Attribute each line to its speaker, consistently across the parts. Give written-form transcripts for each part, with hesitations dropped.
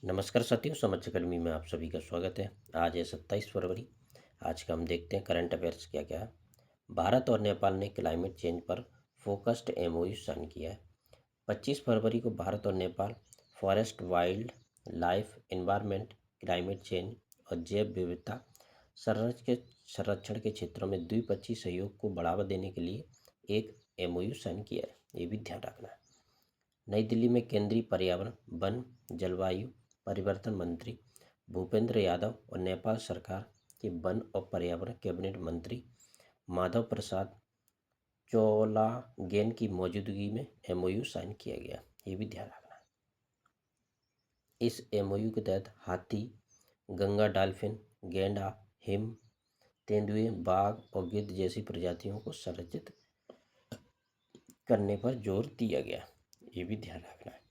Speaker 1: नमस्कार साथियों, समझ अकेडमी में आप सभी का स्वागत है। आज है 27 फरवरी। आज का हम देखते हैं करंट अफेयर्स क्या क्या है। भारत और नेपाल ने क्लाइमेट चेंज पर फोकस्ड एमओयू साइन किया है। 25 फरवरी को भारत और Nepal forest, wild life, environment, climate change और जैव विविधता संरक्षण के क्षेत्रों में द्विपक्षीय सहयोग को बढ़ावा देने के लिए एक एमओयू साइन किया है। ये भी ध्यान रखना है। नई दिल्ली में केंद्रीय पर्यावरण, वन, जलवायु परिवर्तन मंत्री भूपेंद्र यादव और नेपाल सरकार के वन और पर्यावरण कैबिनेट मंत्री माधव प्रसाद चौलागेन की मौजूदगी में एमओयू साइन किया गया। ये भी ध्यान रखना है। इस एमओयू के तहत हाथी, गंगा डॉल्फिन, गैंडा, हिम तेंदुए, बाघ और गिद्ध जैसी प्रजातियों को संरक्षित करने पर जोर दिया गया। ये भी ध्यान रखना है।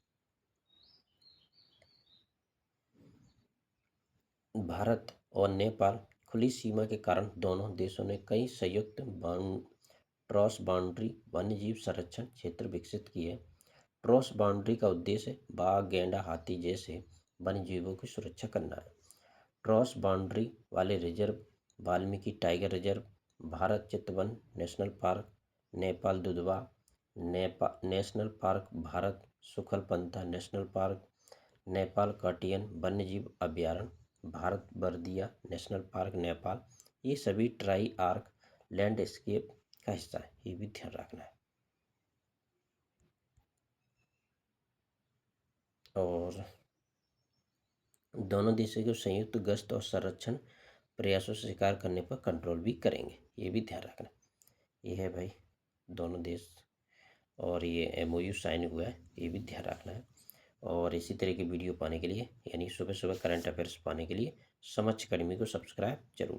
Speaker 1: भारत और नेपाल खुली सीमा के कारण दोनों देशों ने कई संयुक्त क्रॉस बाउंड्री वन्यजीव संरक्षण क्षेत्र विकसित किए। क्रॉस बाउंड्री का उद्देश्य बाघ, गैंडा, हाथी जैसे वन्यजीवों की सुरक्षा करना है। क्रॉस बाउंड्री वाले reserve Valmiki tiger reserve, Bharat Chitwan national park, Nepal Dudhwa national park, Bharat Suklaphanta national park, Nepal काटियन वन्यजीव अभयारण्य, भारत बर्दिया नेशनल पार्क नेपाल, ये सभी ट्राई आर्क लैंडस्केप का हिस्सा है। ये भी ध्यान रखना है। और दोनों देशों के संयुक्त गश्त और संरक्षण प्रयासों से शिकार करने पर कंट्रोल भी करेंगे। ये भी ध्यान रखना। ये है भाई दोनों देश और ये एमओयू साइन हुआ है। ये भी ध्यान रखना है। और इसी तरह की वीडियो पाने के लिए यानी सुबह सुबह करंट अफेयर्स पाने के लिए समझ अकेडमी को सब्सक्राइब जरूर